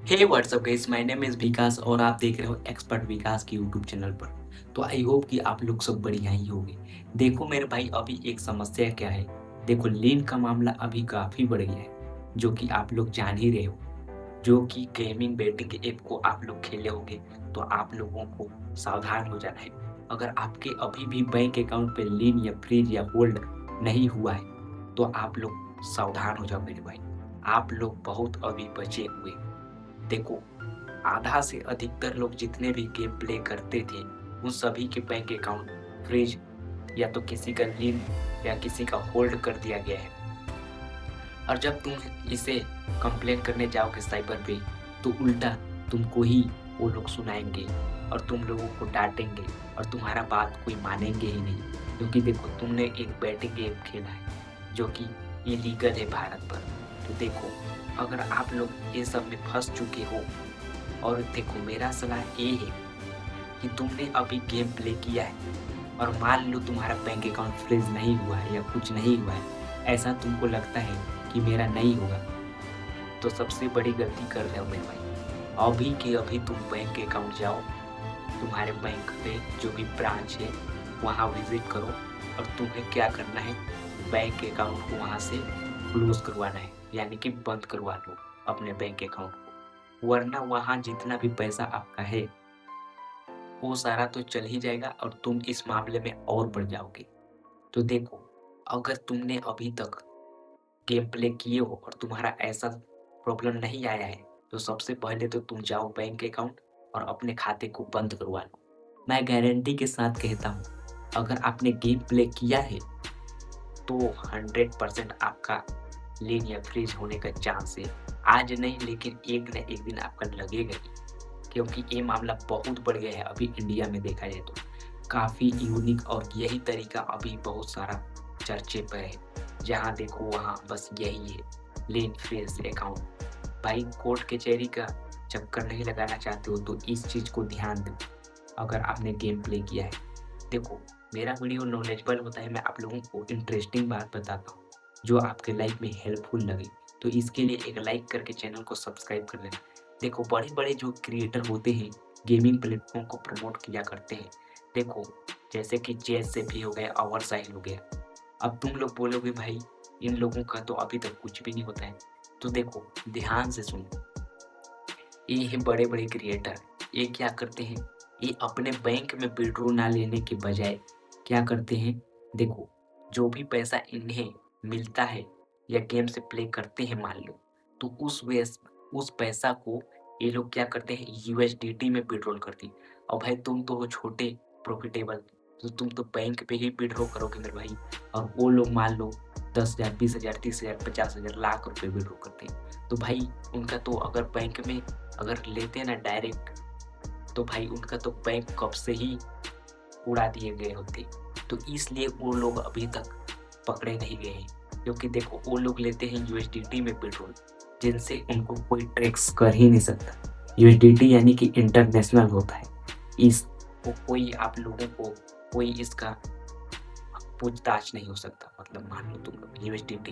Hey what's up guys, my name is Vikas और आप देख रहे हो एक्सपर्ट विकास की यूट्यूब चैनल पर। तो आई होप कि आप लोग सब बढ़िया ही होंगे। देखो मेरे भाई, अभी एक समस्या क्या है। देखो लीन का मामला अभी काफ़ी बढ़ गया है, जो कि आप लोग जान ही रहे हो। जो कि गेमिंग बेटिंग ऐप को आप लोग खेले होंगे, तो आप लोगों को सावधान हो जाना है। अगर आपके अभी भी बैंक अकाउंट पे लीन या फ्रीज या होल्ड नहीं हुआ है, तो आप लोग सावधान हो जाओ मेरे भाई। आप लोग बहुत अभी बचे हुए। देखो, आधा से अधिकतर लोग जितने भी गेम प्ले करते थे, उन सभी के बैंक अकाउंट फ्रीज या तो किसी का लीन या किसी का होल्ड कर दिया गया है। और जब तुम इसे कंप्लेन करने जाओगे साइबर पे, तो उल्टा तुमको ही वो लोग सुनाएंगे और तुम लोगों को डांटेंगे और तुम्हारा बात कोई मानेंगे ही नहीं। क्योंकि देखो, तुमने एक बैटिंग गेम खेला है जो कि इलीगल है भारत पर। तो देखो, अगर आप लोग ये सब में फंस चुके हो, और देखो मेरा सलाह ये है कि तुमने अभी गेम प्ले किया है और मान लो तुम्हारा बैंक अकाउंट फ्रीज नहीं हुआ है या कुछ नहीं हुआ है, ऐसा तुमको लगता है कि मेरा नहीं होगा, तो सबसे बड़ी गलती कर रहे हो मेरे भाई। अभी के अभी तुम बैंक अकाउंट जाओ, तुम्हारे बैंक पे जो भी ब्रांच है वहाँ विजिट करो, और तुम्हें क्या करना है, बैंक अकाउंट को वहाँ से क्लोज करवाना है, यानी कि बंद करवा लो अपने बैंक अकाउंट को। वरना वहाँ जितना भी पैसा आपका है वो सारा तो चल ही जाएगा और तुम इस मामले में और बढ़ जाओगे। तो देखो, अगर तुमने अभी तक गेम प्ले किए हो और तुम्हारा ऐसा प्रॉब्लम नहीं आया है, तो सबसे पहले तो तुम जाओ बैंक अकाउंट और अपने खाते को बंद करवा लो। मैं गारंटी के साथ कहता हूँ, अगर आपने गेम प्ले किया है तो 100% आपका लीन या फ्रीज होने का चांस है। आज नहीं, लेकिन एक न एक दिन आपका लगेगा ही। क्योंकि ये मामला बहुत बढ़ गया है अभी इंडिया में देखा जाए तो। काफ़ी यूनिक और यही तरीका अभी बहुत सारा चर्चे पे है। जहाँ देखो वहाँ बस यही है, लीन फ्रीज अकाउंट। भाई, कोर्ट कचहरी का चक्कर नहीं लगाना चाहते हो तो इस चीज़ को ध्यान दो अगर आपने गेम प्ले किया है। देखो, मेरा वीडियो नॉलेजेबल होता है, मैं आप लोगों को इंटरेस्टिंग बात बताता हूँ जो आपके लाइफ में हेल्पफुल लगे। तो इसके लिए एक लाइक करके चैनल को सब्सक्राइब कर लेना। देखो, बड़े-बड़े जो क्रिएटर होते हैं, गेमिंग प्लेटफ़ॉर्म को प्रमोट किया करते हैं। देखो, जैसे कि चेस से भी हो गया, अवर साहिल हो गया। अब तुम लोग बोलोगे भाई, इन लोगों का तो अभी तक कुछ भी नहीं होता है। तो देखो, ध्यान से सुनो। ये है बड़े-बड़े क्रिएटर, ये क्या करते हैं, ये अपने बैंक में विथड्रॉ ना लेने के बजाय क्या करते हैं, देखो, जो भी पैसा इन्हें मिलता है या गेम से प्ले करते हैं मान लो, तो उस पैसा को ये लोग क्या करते हैं, यूएसडीटी में विथड्रॉ करती हैं। और भाई तुम तो हो छोटे प्रॉफिटेबल, तो तुम तो बैंक पे ही विथड्रॉ करोगे मेरे भाई। और वो लोग मान लो 10,000, 20,000, 30,000, 50,000, लाख रुपए विथड्रॉ करते हैं। तो भाई उनका तो अगर बैंक में अगर लेते ना डायरेक्ट, तो भाई उनका तो बैंक कब से ही उड़ा दिए गए होते। तो इसलिए वो लोग अभी तक पकड़े नहीं गए हैं, क्योंकि देखो वो लोग लेते हैं यूएसडीटी में पेट्रोल, जिनसे उनको कोई ट्रैक्स कर ही नहीं सकता। यूएसडीटी यानी कि इंटरनेशनल होता है। इस को कोई आप लोगों को कोई इसका पूछताछ नहीं हो सकता। मतलब मान लो तुम लोग यूएसडीटी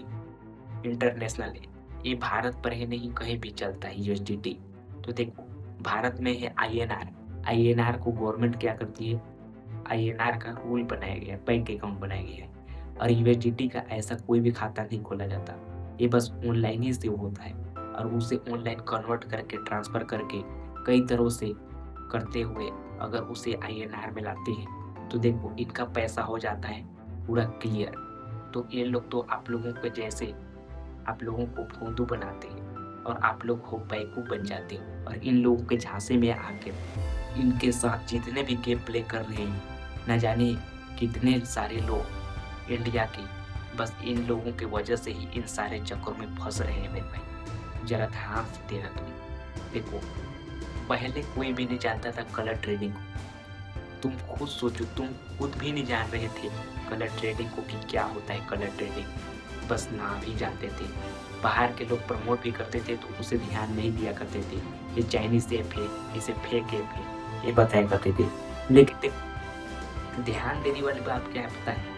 इंटरनेशनल है, ये भारत पर ही नहीं कहीं भी चलता है यूएसडीटी। तो देखो, भारत में है आईएनआर। आईएनआर को गवर्नमेंट क्या करती है, आईएनआर का रूल बनाया गया है, बैंक अकाउंट बनाया गया है। और यूएसडीटी का ऐसा कोई भी खाता नहीं खोला जाता, ये बस ऑनलाइन ही से होता है। और उसे ऑनलाइन कन्वर्ट करके ट्रांसफ़र करके कई तरह से करते हुए अगर उसे आईएनआर में लाते हैं, तो देखो इनका पैसा हो जाता है पूरा क्लियर। तो ये लोग तो आप लोगों के जैसे आप लोगों को भोंदू बनाते हैं और आप लोग हो बेवकूफ़ बन जाते हो। और इन लोगों के झांसे में आके इनके साथ जितने भी गेम प्ले कर रहे हैं, न जाने कितने सारे लोग इंडिया के, बस इन लोगों की वजह से ही इन सारे चक्करों में फंस रहे हैं मेरे भाई। जरा ध्यान से देना तुम। देखो, पहले कोई भी नहीं जानता था कलर ट्रेडिंग को। तुम खुद सोचो, तुम खुद भी नहीं जान रहे थे कलर ट्रेडिंग को कि क्या होता है कलर ट्रेडिंग, बस नाम ही जानते थे। बाहर के लोग प्रमोट भी करते थे तो उसे ध्यान नहीं दिया करते थे, ये चाइनीज ऐप है, इसे फेक ऐप है, ये बताया करते थे। लेकिन ध्यान देने वाली बात क्या है पता है,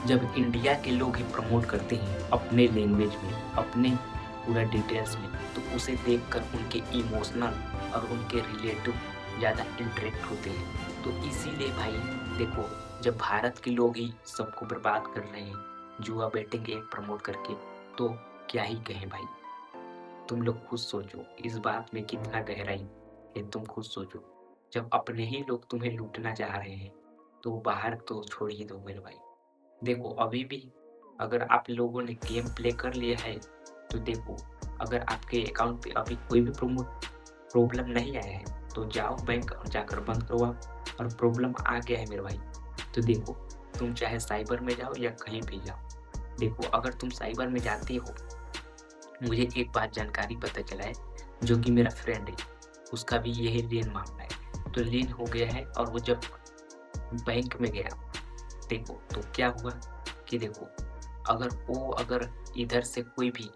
जब इंडिया के लोग ही प्रमोट करते हैं अपने लैंग्वेज में, अपने पूरा डिटेल्स में, तो उसे देखकर उनके इमोशनल और उनके रिलेटिव ज़्यादा इंटरेक्ट होते हैं। तो इसीलिए भाई देखो, जब भारत के लोग ही सबको बर्बाद कर रहे हैं जुआ बेटिंग ऐप प्रमोट करके, तो क्या ही कहें भाई। तुम लोग खुद सोचो इस बात में कितना गहराई है, तुम खुद सोचो। जब अपने ही लोग तुम्हें लूटना चाह रहे हैं, तो बाहर तो छोड़ ही दो मेरे भाई। देखो अभी भी अगर आप लोगों ने गेम प्ले कर लिया है, तो देखो अगर आपके अकाउंट पे अभी कोई भी प्रॉब्लम नहीं आया है, तो जाओ बैंक और जाकर बंद करवाओ। और प्रॉब्लम आ गया है मेरे भाई, तो देखो तुम चाहे साइबर में जाओ या कहीं भी जाओ। देखो अगर तुम साइबर में जाते हो, मुझे एक बात जानकारी पता चला है, जो कि मेरा फ्रेंड है, उसका भी यही लीन मामला है। तो लीन हो गया है और वो जब बैंक में गया, देखो तो क्या हुआ कि देखो अगर इधर से कोई भी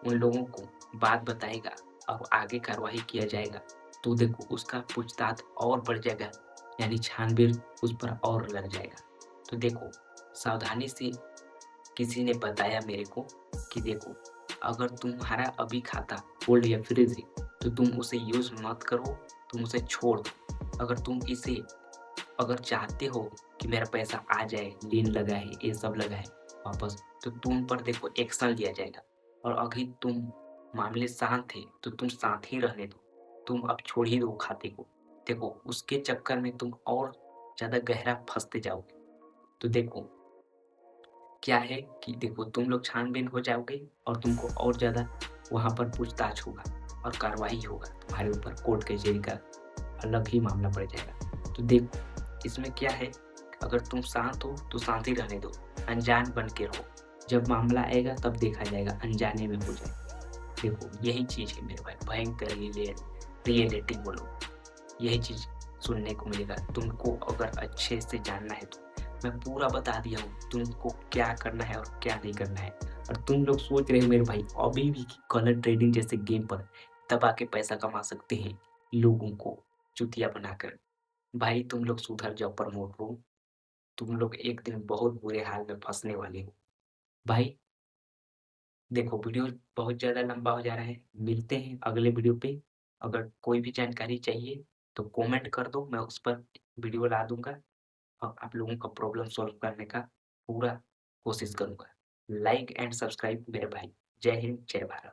उन लोगों को बात बताएगा और आगे कार्रवाई किया जाएगा, तो देखो उसका पूछताछ और बढ़ जाएगा, यानी छानबीन उस पर और लग जाएगा। तो देखो सावधानी से किसी ने बताया मेरे को कि देखो अगर तुम्हारा अभी खाता होल्ड या फ्रीज है, तो तुम उसे यूज़ मत करो, तुम उसे छोड़ दो। अगर चाहते हो कि मेरा पैसा आ जाए, लीन लगा है, ये सब लगा है वापस, तो तुम पर देखो एक्शन लिया जाएगा। और अभी तुम मामले शांत है, तो तुम साथ ही रहने दो। तुम अब छोड़ ही दो खाते को। देखो उसके चक्कर में तुम और ज़्यादा गहरा फँसते जाओगे। तो देखो क्या है कि देखो तुम लोग छानबीन हो जाओगे और तुमको और ज़्यादा वहाँ पर पूछताछ होगा और कार्रवाई होगा तुम्हारे ऊपर, कोर्ट कचहरी का अलग ही मामला बढ़ जाएगा। तो देखो इसमें क्या है, अगर तुम शांत हो तो शांत ही रहने दो, अनजान बन के रहो। जब मामला आएगा तब देखा जाएगा, अनजाने में हो जाए। देखो यही चीज़ है मेरे भाई, भयंकर रियलिटी बोलो, यही चीज़ सुनने को मिलेगा। तुमको अगर अच्छे से जानना है तो मैं पूरा बता दिया हूँ तुमको क्या करना है और क्या नहीं करना है। और तुम लोग सोच रहे हो मेरे भाई अभी भी कि कलर ट्रेडिंग जैसे गेम पर दबा के पैसा कमा सकते हैं लोगों को चुतिया बनाकर। भाई तुम लोग सुधर जाओ प्रमोट हो, तुम लोग एक दिन बहुत बुरे हाल में फँसने वाले हो। भाई देखो वीडियो बहुत ज़्यादा लंबा हो जा रहा है, मिलते हैं अगले वीडियो पे। अगर कोई भी जानकारी चाहिए तो कमेंट कर दो, मैं उस पर वीडियो ला दूँगा और आप लोगों का प्रॉब्लम सॉल्व करने का पूरा कोशिश करूँगा। लाइक एंड सब्सक्राइब मेरे भाई। जय हिंद, जय भारत।